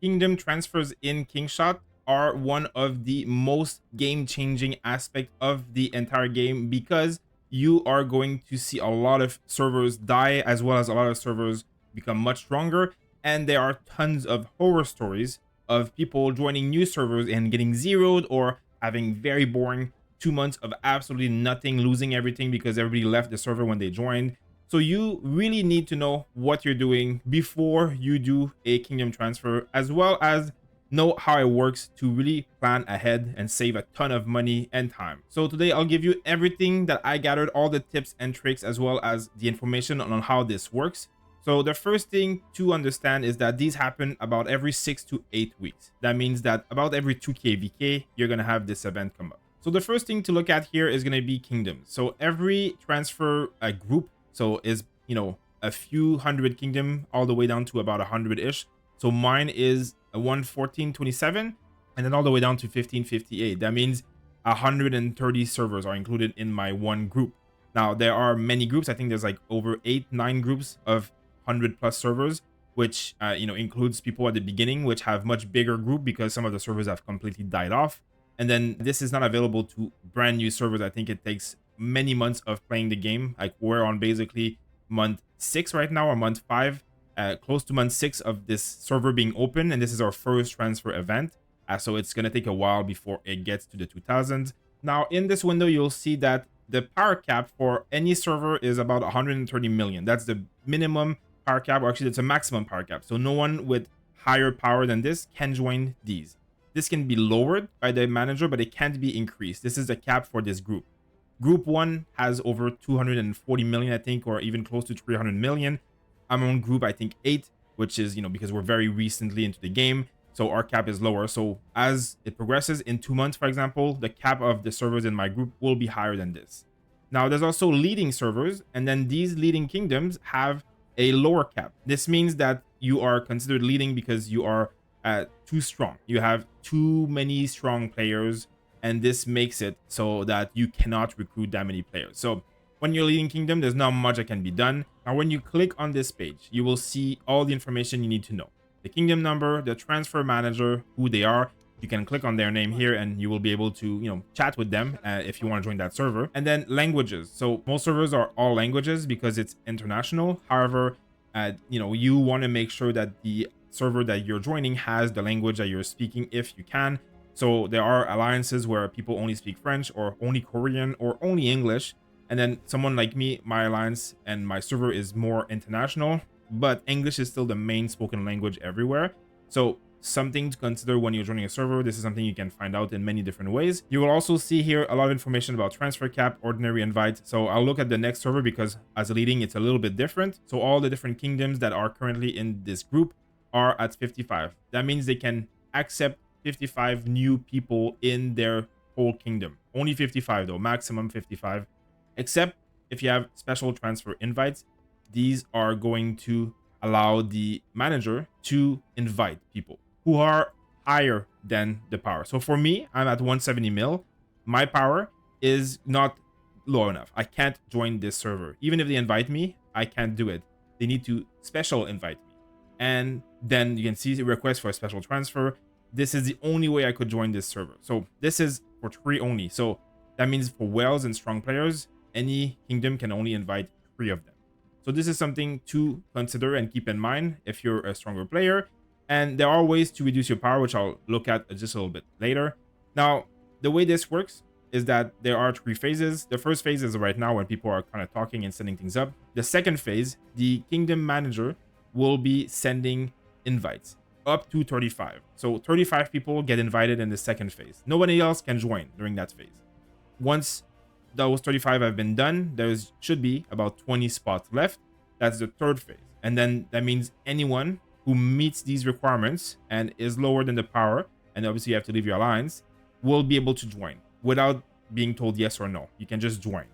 Kingdom transfers in Kingshot are one of the most game-changing aspect of the entire game because you are going to see a lot of servers die as well as a lot of servers become much stronger, and there are tons of horror stories of people joining new servers and getting zeroed or having very boring 2 months of absolutely nothing, losing everything because everybody left the server when they joined. So you really need to know what you're doing before you do a kingdom transfer, as well as know how it works to really plan ahead and save a ton of money and time. So today I'll give you everything that I gathered, all the tips and tricks, as well as the information on how this works. So the first thing to understand is that these happen about every 6 to 8 weeks. That means that about every 2k VK, you're going to have this event come up. So the first thing to look at here is going to be kingdoms. So every transfer group, so is, a few hundred kingdom all the way down to about 100-ish. So mine is a 114.27 and then all the way down to 1558. That means 130 servers are included in my one group. Now there are many groups. I think there's like over 8-9 groups of 100+ servers, which includes people at the beginning, which have much bigger group because some of the servers have completely died off. And then this is not available to brand new servers. I think it takes many months of playing the game. Like we're on basically month 6 right now, or month 5, close to month 6 of this server being open, and this is our first transfer event. So it's going to take a while before it gets to the 2000s. Now in this window, you'll see that the power cap for any server is about 130 million. That's the minimum power cap, or actually it's a maximum power cap. So no one with higher power than this can join these. This can be lowered by the manager, but it can't be increased. This is the cap for this group. Group 1 has over 240 million, I think, or even close to 300 million. I'm on group, I think, 8, which is, because we're very recently into the game, so our cap is lower. So as it progresses in 2 months, for example, the cap of the servers in my group will be higher than this. Now, there's also leading servers, and then these leading kingdoms have a lower cap. This means that you are considered leading because you are too strong. You have too many strong players, and this makes it so that you cannot recruit that many players. So when you're leading kingdom, there's not much that can be done. Now, when you click on this page, you will see all the information you need to know. The kingdom number, the transfer manager, who they are. You can click on their name here and you will be able to, chat with them if you want to join that server. And then languages. So most servers are all languages because it's international. However, you want to make sure that the server that you're joining has the language that you're speaking if you can. So there are alliances where people only speak French or only Korean or only English. And then someone like me, my alliance and my server is more international, but English is still the main spoken language everywhere. So something to consider when you're joining a server. This is something you can find out in many different ways. You will also see here a lot of information about transfer cap, ordinary invite. So I'll look at the next server because as a leading, it's a little bit different. So all the different kingdoms that are currently in this group are at 55. That means they can accept 55 new people in their whole kingdom. Only 55 though, maximum 55. Except if you have special transfer invites, these are going to allow the manager to invite people who are higher than the power. So for me, I'm at 170 mil. My power is not low enough. I can't join this server. Even if they invite me, I can't do it. They need to special invite me. And then you can see the request for a special transfer. This is the only way I could join this server. So this is for 3 only. So that means for whales and strong players, any kingdom can only invite 3 of them. So this is something to consider and keep in mind if you're a stronger player. And there are ways to reduce your power, which I'll look at just a little bit later. Now, the way this works is that there are 3 phases. The first phase is right now when people are kind of talking and setting things up. The second phase, the kingdom manager will be sending invites up to 35. So 35 people get invited in the second phase. Nobody else can join during that phase. Once those 35 have been done, there should be about 20 spots left. That's the third phase. And then that means anyone who meets these requirements and is lower than the power, and obviously you have to leave your alliance, will be able to join without being told yes or no. You can just join.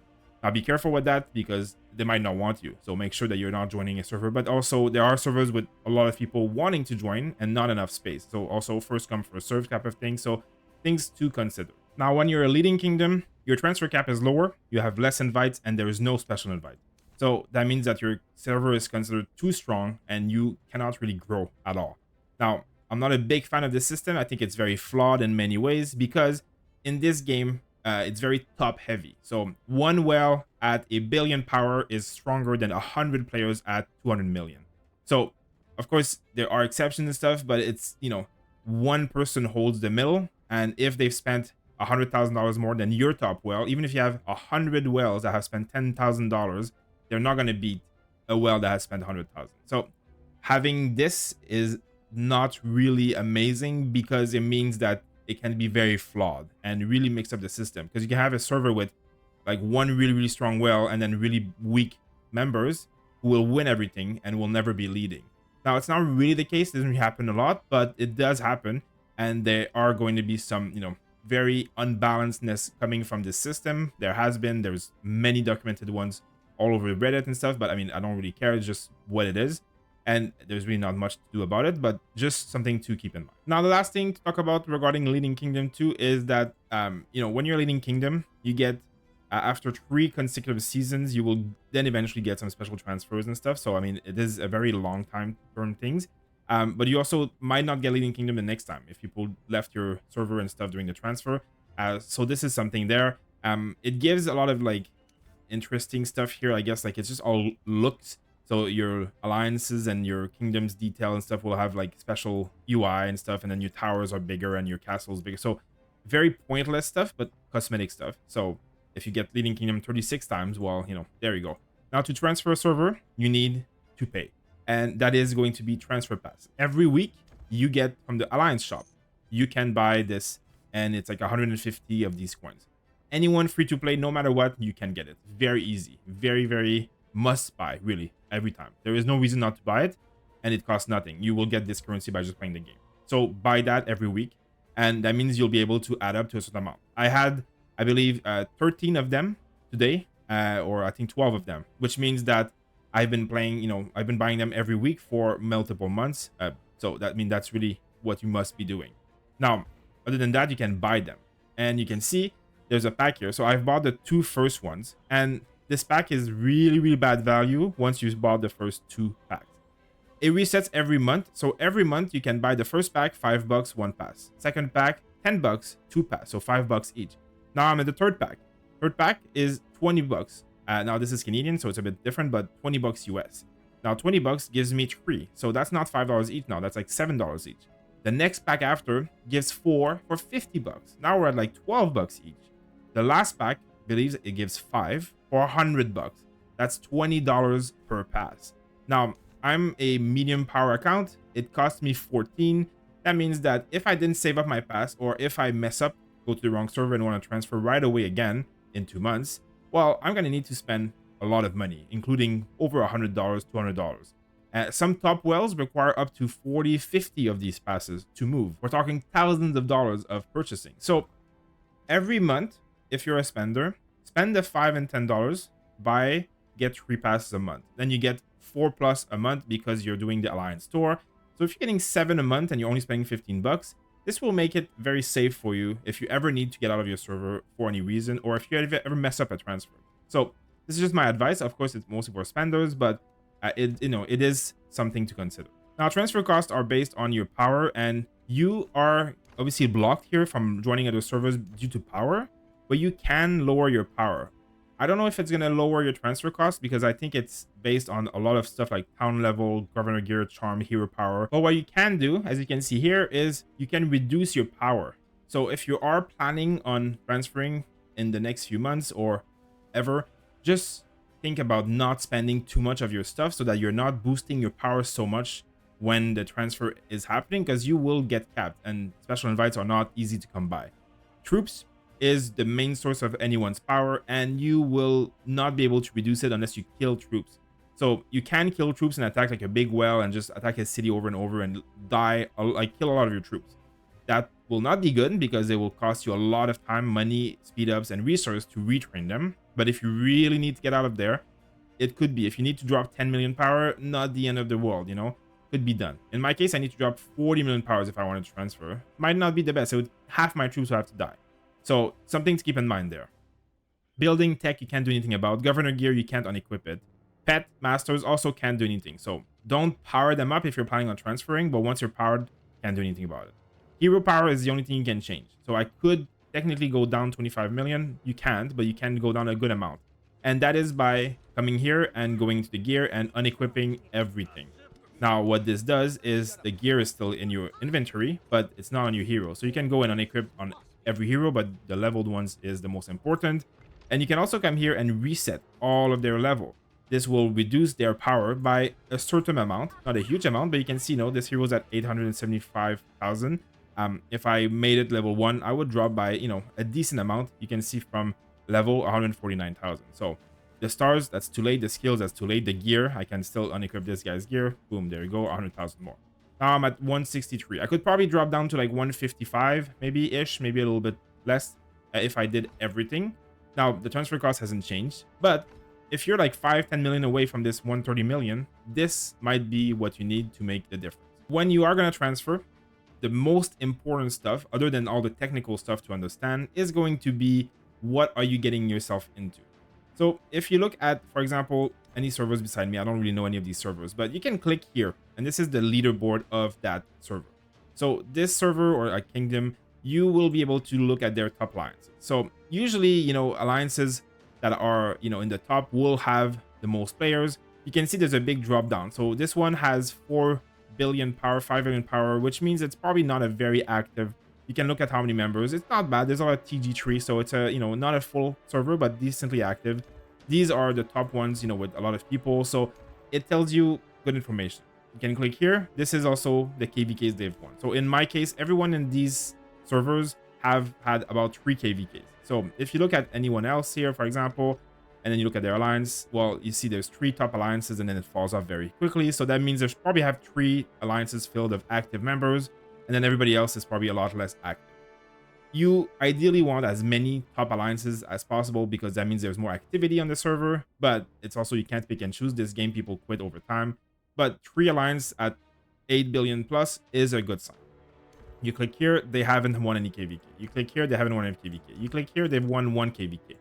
Now be careful with that because they might not want you. So make sure that you're not joining a server. But also there are servers with a lot of people wanting to join and not enough space. So also first come first serve type of thing. So things to consider. Now when you're a leading kingdom, your transfer cap is lower, you have less invites, and there is no special invite. So that means that your server is considered too strong and you cannot really grow at all. Now, I'm not a big fan of this system. I think it's very flawed in many ways because in this game, it's very top heavy. So one whale at 1 billion power is stronger than 100 players at 200 million. So of course there are exceptions and stuff, but it's, you know, one person holds the middle, and if they've spent $100,000 more than your top whale, even if you have 100 whales that have spent $10,000, they're not going to beat a whale that has spent 100,000. So having this is not really amazing because it means that it can be very flawed and really mix up the system, because you can have a server with like one really strong whale and then really weak members who will win everything and will never be leading. Now, it's not really the case. It doesn't happen a lot, but it does happen, and there are going to be some, you know, very unbalancedness coming from this system. There's many documented ones all over Reddit and stuff, but I mean, I don't really care. It's just what it is, and there's really not much to do about it, but just something to keep in mind. Now, the last thing to talk about regarding Leading Kingdom 2 is that, you know, when you're Leading Kingdom, you get, after 3 consecutive seasons, you will then eventually get some special transfers and stuff. So, I mean, it is a very long time to earn things. But you also might not get Leading Kingdom the next time if people left your server and stuff during the transfer. So this is something there. It gives a lot of like interesting stuff here, I guess. Like, it's just all looks. So your alliances and your kingdoms detail and stuff will have like special UI and stuff, and then your towers are bigger and your castles bigger. So very pointless stuff, but cosmetic stuff. So if you get Leading Kingdom 36 times, well, you know, there you go. Now, to transfer a server, you need to pay, and that is going to be transfer pass. Every week you get from the alliance shop, you can buy this, and it's like 150 of these coins. Anyone free to play, no matter what, you can get it. Very easy, very must buy, really, every time. There is no reason not to buy it, and it costs nothing. You will get this currency by just playing the game. So buy that every week, and that means you'll be able to add up to a certain amount. I had, I believe, 13 of them today, or I think 12 of them, which means that I've been playing, you know, I've been buying them every week for multiple months. So that means that's really what you must be doing. Now, other than that, you can buy them, and you can see there's a pack here. So I've bought the 2 first ones, and this pack is really bad value once you bought the first 2 packs. It resets every month. So every month you can buy the first pack, $5, 1 pass. Second pack, $10, 2 pass. So $5 each. Now I'm at the third pack. Third pack is $20. Now this is Canadian, so it's a bit different, but $20 US. Now $20 gives me 3. So that's not $5 each now. That's like $7 each. The next pack after gives 4 for $50. Now we're at like $12 each. The last pack believes it gives 5 for $100. That's $20 per pass. Now, I'm a medium power account. It cost me 14. That means that if I didn't save up my pass, or if I mess up, go to the wrong server and want to transfer right away again in 2 months, well, I'm going to need to spend a lot of money, including over $100, $200. Some top wells require up to 40, 50 of these passes to move. We're talking thousands of dollars of purchasing. So every month, if you're a spender, spend the $5 and $10, buy, get 3 passes a month. Then you get 4+ a month because you're doing the Alliance store. So if you're getting 7 a month and you're only spending $15, this will make it very safe for you if you ever need to get out of your server for any reason, or if you ever mess up a transfer. So this is just my advice. Of course, it's mostly for spenders, but it is something to consider. Now, transfer costs are based on your power, and you are obviously blocked here from joining other servers due to power, but you can lower your power. I don't know if it's going to lower your transfer cost, because I think it's based on a lot of stuff like town level, governor gear, charm, hero power. But what you can do, as you can see here, is you can reduce your power. So if you are planning on transferring in the next few months or ever, just think about not spending too much of your stuff so that you're not boosting your power so much when the transfer is happening, because you will get capped and special invites are not easy to come by. Troops is the main source of anyone's power, and you will not be able to reduce it unless you kill troops. So you can kill troops and attack like a big whale and just attack a city over and over and die, like kill a lot of your troops. That will not be good because it will cost you a lot of time, money, speed ups, and resources to retrain them. But if you really need to get out of there, it could be. If you need to drop 10 million power, not the end of the world, you know? Could be done. In my case, I need to drop 40 million powers if I wanted to transfer. Might not be the best. Half my troops will have to die. So something to keep in mind there. Building tech, you can't do anything about. Governor gear, you can't unequip it. Pet masters also can't do anything. So don't power them up if you're planning on transferring, but once you're powered, Can't do anything about it. Hero power is the only thing you can change. So I could technically go down 25 million. You can't, but you can go down a good amount. And that is by coming here and going to the gear and unequipping everything. Now, what this does is the gear is still in your inventory, but it's not on your hero. So you can go and unequip on every hero, but the leveled ones is the most important. And you can also come here and reset all of their level. This will reduce their power by a certain amount, not a huge amount, but you can see, this hero's at 875,000. If I made it level 1, I would drop by, a decent amount. You can see from level 149,000. So the stars, that's too late. The skills, that's too late. The gear, I can still unequip this guy's gear. Boom, there you go, 100,000 more. Now I'm at 163. I could probably drop down to like 155, maybe-ish, maybe a little bit less if I did everything. Now, the transfer cost hasn't changed, but if you're like 5-10 million away from this 130 million, this might be what you need to make the difference. When you are going to transfer, the most important stuff, other than all the technical stuff to understand, is going to be what are you getting yourself into. So if you look at, for example, any servers beside me, I don't really know any of these servers, but you can click here, and this is the leaderboard of that server. So this server or a kingdom, you will be able to look at their top alliances. So usually, alliances that are, in the top will have the most players. You can see there's a big drop down. So this one has 4 billion power, 5 billion power, which means it's probably not a very active. You can look at how many members. It's not bad. There's a lot of TG3, so it's a, not a full server, but decently active. These are the top ones, with a lot of people. So it tells you good information. You can click here. This is also the KVKs they've won. So in my case, everyone in these servers have had about 3 KVKs. So if you look at anyone else here, for example, and then you look at their alliance, well, you see there's 3 top alliances and then it falls off very quickly. So that means there's probably have 3 alliances filled of active members, and then everybody else is probably a lot less active. You ideally want as many top alliances as possible because that means there's more activity on the server, but it's also you can't pick and choose. This game, people quit over time. But 3 alliance at 8 billion plus is a good sign. You click here, they haven't won any KVK. You click here, they haven't won any KVK. You click here, they've won 1 KVK.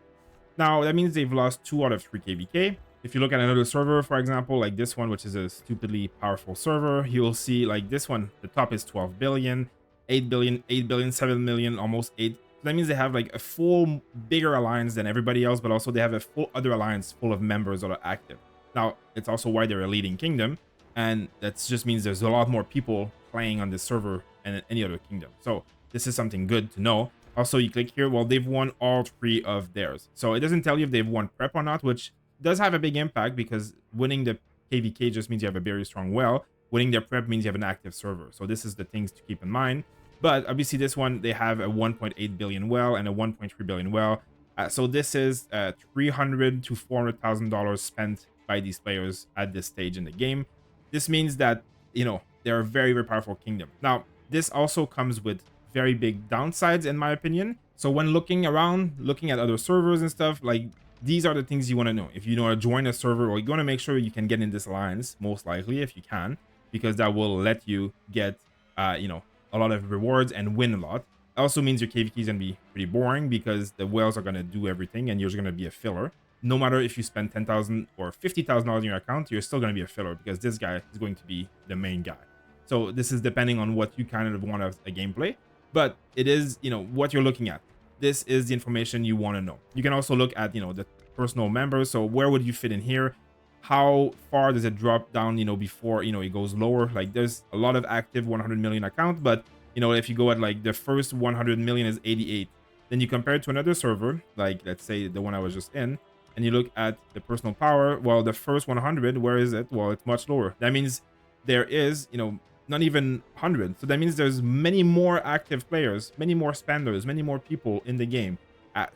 Now, that means they've lost 2 out of 3 KVK. If you look at another server, for example, like this one, which is a stupidly powerful server, you'll see like this one, the top is 12 billion, 8 billion, 8 billion, 7 million, almost 8. That means they have like a full bigger alliance than everybody else, but also they have a full other alliance full of members that are active. Now, it's also why they're a leading kingdom, and that just means there's a lot more people playing on this server than any other kingdom. So this is something good to know. Also, you click here, well, they've won all 3 of theirs. So it doesn't tell you if they've won prep or not, which does have a big impact because winning the KVK just means you have a very strong well. Winning their prep means you have an active server. So this is the things to keep in mind. But obviously this one, they have a 1.8 billion well and a 1.3 billion well. So this is $300,000 to $400,000 spent by these players at this stage in the game. This means that, they're a very, very powerful kingdom. Now, this also comes with very big downsides, in my opinion. So when looking around, looking at other servers and stuff, like these are the things you want to know. If you want to join a server, or you want to make sure you can get in this alliance, most likely, if you can, because that will let you get, a lot of rewards and win a lot. It also means your KVK is going to be pretty boring because the whales are going to do everything and you're just going to be a filler. No matter if you spend $10,000 or $50,000 in your account, you're still going to be a filler because this guy is going to be the main guy. So this is depending on what you kind of want as a gameplay, but it is, what you're looking at. This is the information you want to know. You can also look at, the personal members. So where would you fit in here? How far does it drop down, before, it goes lower? Like there's a lot of active 100 million account, but, if you go at like the first 100 million is 88, then you compare it to another server, like let's say the one I was just in, and you look at the personal power. Well, the first 100, where is it? Well, it's much lower. That means there is, not even 100. So that means there's many more active players, many more spenders, many more people in the game.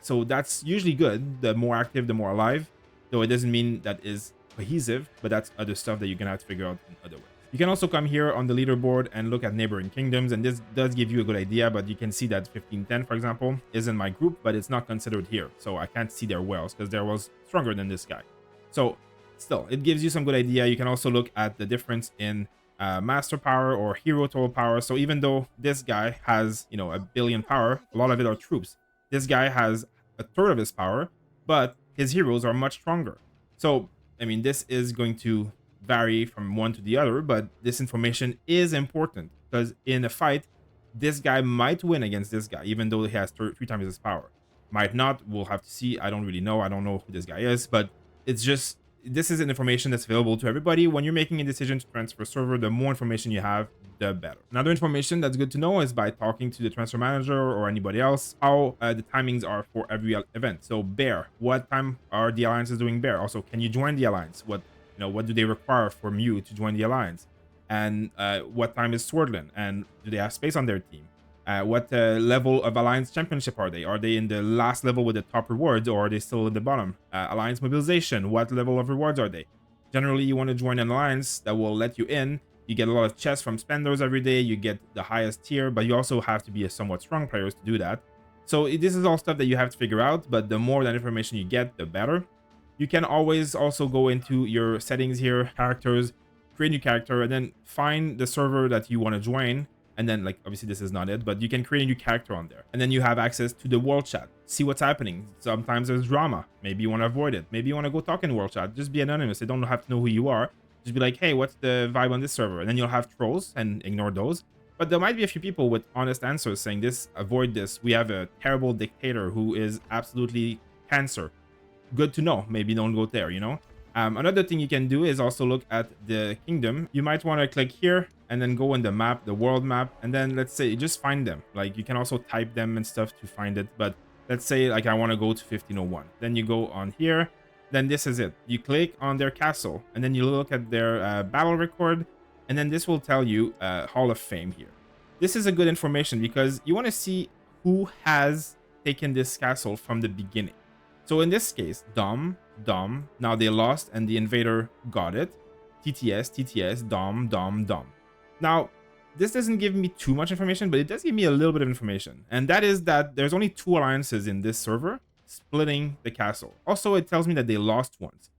So that's usually good. The more active, the more alive. Though it doesn't mean that is cohesive, but that's other stuff that you're gonna have to figure out in other ways. You can also come here on the leaderboard and look at neighboring kingdoms, and this does give you a good idea, but you can see that 1510, for example, is in my group, but it's not considered here. So I can't see their wells because their wells stronger than this guy. So still, it gives you some good idea. You can also look at the difference in master power or hero total power. So even though this guy has, a billion power, a lot of it are troops. This guy has a third of his power, but his heroes are much stronger. So, I mean, this is going to vary from one to the other, but this information is important. because in a fight, this guy might win against this guy, even though he has three times his power. Might not. We'll have to see. I don't really know. I don't know who this guy is, but it's just this is an information that's available to everybody. When you're making a decision to transfer server, the more information you have, the better. Another information that's good to know is by talking to the transfer manager or anybody else, how the timings are for every event. So Bear, what time are the alliances doing Bear? Also, can you join the alliance? What do they require from you to join the alliance? And what time is Swordland? And do they have space on their team? What level of Alliance Championship are they? Are they in the last level with the top rewards, or are they still at the bottom? Alliance Mobilization, what level of rewards are they? Generally, you want to join an alliance that will let you in. You get a lot of chests from spenders every day. You get the highest tier, but you also have to be a somewhat strong player to do that. So this is all stuff that you have to figure out, but the more that information you get, the better. You can always also go into your settings here, characters, create a new character, and then find the server that you want to join. And then, like, obviously this is not it, but you can create a new character on there. And then you have access to the world chat. See what's happening. Sometimes there's drama. Maybe you want to avoid it. Maybe you want to go talk in world chat. Just be anonymous. They don't have to know who you are. Just be like, hey, what's the vibe on this server? And then you'll have trolls and ignore those. But there might be a few people with honest answers saying this, avoid this. We have a terrible dictator who is absolutely cancer. Good to know. Maybe don't go there, you know? Another thing you can do is also look at the kingdom. You might want to click here and then go in the map, the world map, and then let's say just find them. Like you can also type them and stuff to find it, but let's say like I want to go to 1501. Then you go on here, then this is it. You click on their castle and then you look at their battle record, and then this will tell you Hall of Fame here. This is a good information because you want to see who has taken this castle from the beginning. So in this case, Dom, now they lost and the invader got it. TTS, Dom. Now, this doesn't give me too much information, but it does give me a little bit of information. And that is that there's only 2 alliances in this server splitting the castle. Also, it tells me that they lost once.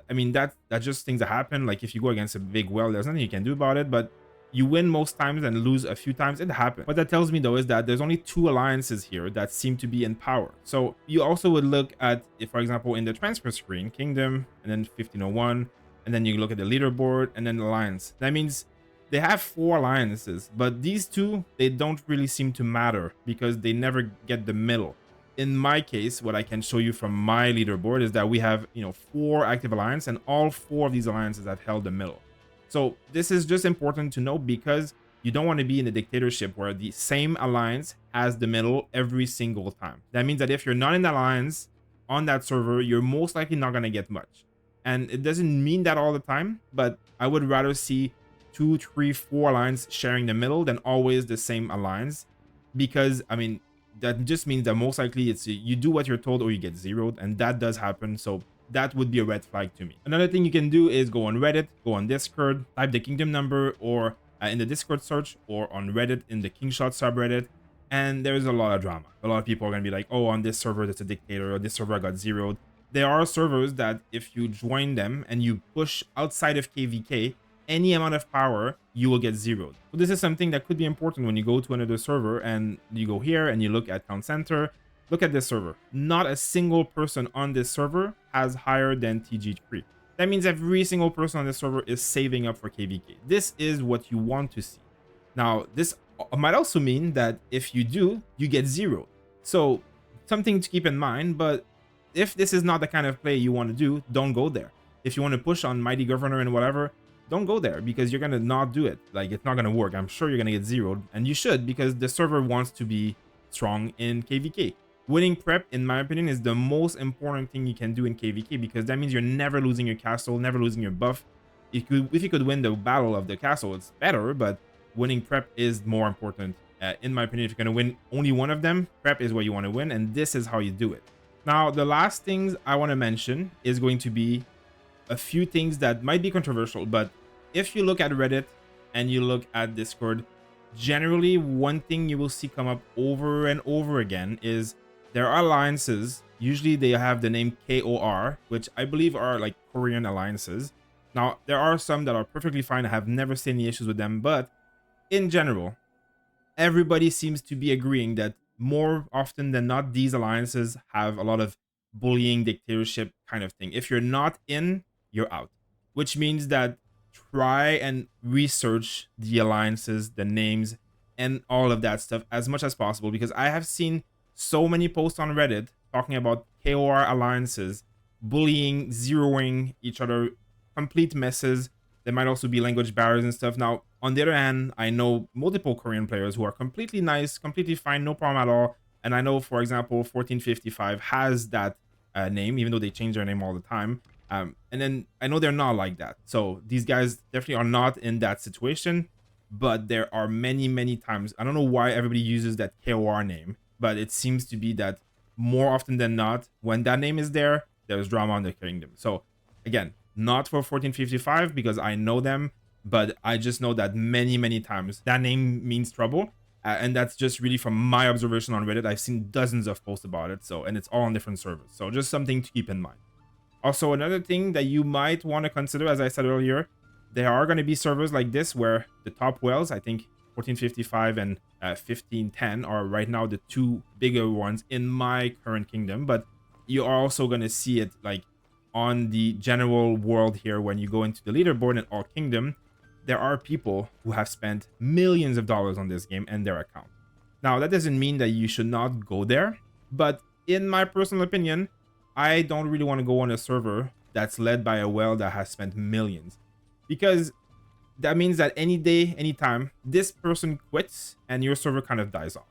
I mean, that's just things that happen. Like if you go against a big well, there's nothing you can do about it, but you win most times and lose a few times. It happens. What that tells me though is that there's only 2 alliances here that seem to be in power. So you also would look at, if for example in the transfer screen, kingdom, and then 1501, and then you look at the leaderboard and then the alliance. That means they have 4 alliances, but these 2, they don't really seem to matter because they never get the middle. In my case, what I can show you from my leaderboard is that we have 4 active alliances, and all 4 of these alliances have held the middle. So this is just important to know because you don't want to be in a dictatorship where the same alliance has the middle every single time. That means that if you're not in the alliance on that server, you're most likely not going to get much. And it doesn't mean that all the time, but I would rather see 2, 3, 4 alliances sharing the middle than always the same alliance. Because, I mean, that just means that most likely it's you do what you're told or you get zeroed, and that does happen. So that would be a red flag to me. Another thing you can do is go on Reddit, go on Discord, type the kingdom number or in the Discord search, or on Reddit in the Kingshot subreddit, and there's a lot of drama. A lot of people are going to be like, oh, on this server that's a dictator, or this server I got zeroed. There are servers that if you join them and you push outside of KVK any amount of power, you will get zeroed. So this is something that could be important when you go to another server and you go here and you look at Town Center. Look at this server. Not a single person on this server has higher than TG3. That means every single person on this server is saving up for KVK. This is what you want to see. Now, this might also mean that if you do, you get zeroed. So something to keep in mind, but if this is not the kind of play you want to do, don't go there. If you want to push on Mighty Governor and whatever, don't go there because you're going to not do it. Like, it's not going to work. I'm sure you're going to get zeroed, and you should, because the server wants to be strong in KVK. Winning prep, in my opinion, is the most important thing you can do in KVK, because that means you're never losing your castle, never losing your buff. If you could win the battle of the castle, it's better, but winning prep is more important. In my opinion, if you're going to win only one of them, prep is what you want to win, and this is how you do it. Now, the last things I want to mention is going to be a few things that might be controversial, but if you look at Reddit and you look at Discord, generally one thing you will see come up over and over again is there are alliances. Usually they have the name KOR, which I believe are like Korean alliances. Now, there are some that are perfectly fine. I have never seen any issues with them, but in general, everybody seems to be agreeing that more often than not, these alliances have a lot of bullying, dictatorship kind of thing. If you're not in, you're out, which means that try and research the alliances, the names, and all of that stuff as much as possible, because I have seen so many posts on Reddit talking about KOR alliances, bullying, zeroing each other, complete messes. There might also be language barriers and stuff. Now, on the other hand, I know multiple Korean players who are completely nice, completely fine, no problem at all. And I know, for example, 1455 has that name, even though they change their name all the time. And then I know they're not like that. So these guys definitely are not in that situation. But there are many, many times, I don't know why everybody uses that KOR name, but it seems to be that more often than not, when that name is there, there's drama in the kingdom. So again, not for 1455 because I know them, but I just know that many, many times that name means trouble. And that's just really from my observation on Reddit. I've seen dozens of posts about it. So, and it's all on different servers. So just something to keep in mind. Also, another thing that you might want to consider, as I said earlier, there are going to be servers like this where the top whales, I think 1455 and 1510 are right now the two bigger ones in my current kingdom. But you are also going to see it like on the general world here. When you go into the leaderboard in all kingdom, there are people who have spent millions of dollars on this game and their account. Now, that doesn't mean that you should not go there, but in my personal opinion, I don't really want to go on a server that's led by a whale that has spent millions, because that means that any day, anytime, this person quits and your server kind of dies off.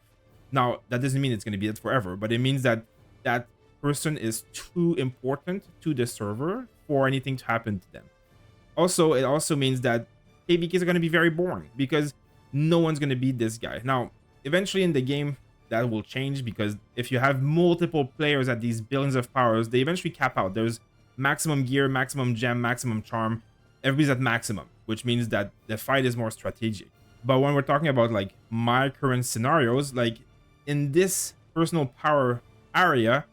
Now, that doesn't mean it's going to be it forever, but it means that that person is too important to the server for anything to happen to them. Also, it also means that KVKs are going to be very boring because no one's going to beat this guy. Now, eventually in the game, that will change, because if you have multiple players at these billions of powers, they eventually cap out. There's maximum gear, maximum gem, maximum charm. Everybody's at maximum, which means that the fight is more strategic. But when we're talking about like my current scenarios, like in this personal power area,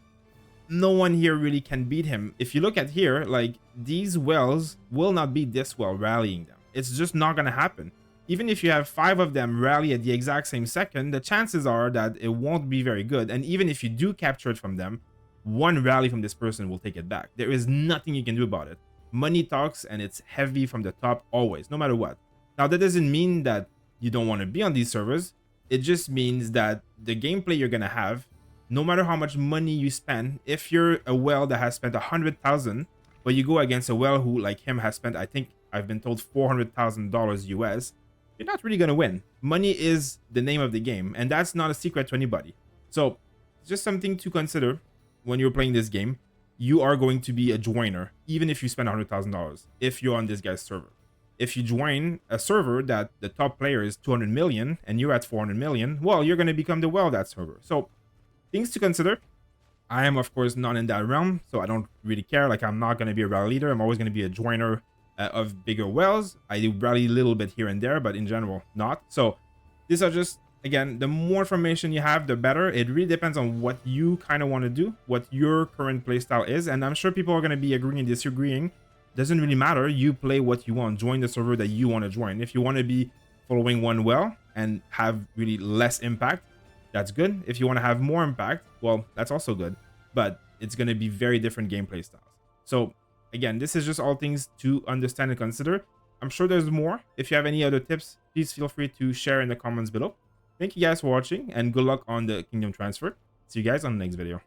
no one here really can beat him. If you look at here, like these wells will not be this well rallying them. It's just not going to happen. Even if you have 5 of them rally at the exact same second, the chances are that it won't be very good. And even if you do capture it from them, one rally from this person will take it back. There is nothing you can do about it. Money talks, and it's heavy from the top always, no matter what. Now, that doesn't mean that you don't want to be on these servers. It just means that the gameplay you're going to have, no matter how much money you spend, if you're a whale that has spent 100,000, but you go against a whale who, like him, has spent, I think I've been told, $400,000 US, you're not really going to win. Money is the name of the game, and that's not a secret to anybody. So, just something to consider when you're playing this game. You are going to be a joiner, even if you spend $100,000, if you're on this guy's server. If you join a server that the top player is 200 million and you're at 400 million, well, you're going to become the whale of that server. So, things to consider. I am, of course, not in that realm, so I don't really care. Like, I'm not going to be a rally leader. I'm always going to be a joiner of bigger whales. I do rally a little bit here and there, but in general, not. So, these are just, again, the more information you have, the better. It really depends on what you kind of want to do, what your current playstyle is, and I'm sure people are going to be agreeing and disagreeing. Doesn't really matter. You play what you want. Join the server that you want to join. If you want to be following one well and have really less impact, that's good. If you want to have more impact, well, that's also good. But it's going to be very different gameplay styles. So, again, this is just all things to understand and consider. I'm sure there's more. If you have any other tips, please feel free to share in the comments below. Thank you guys for watching, and good luck on the kingdom transfer. See you guys on the next video.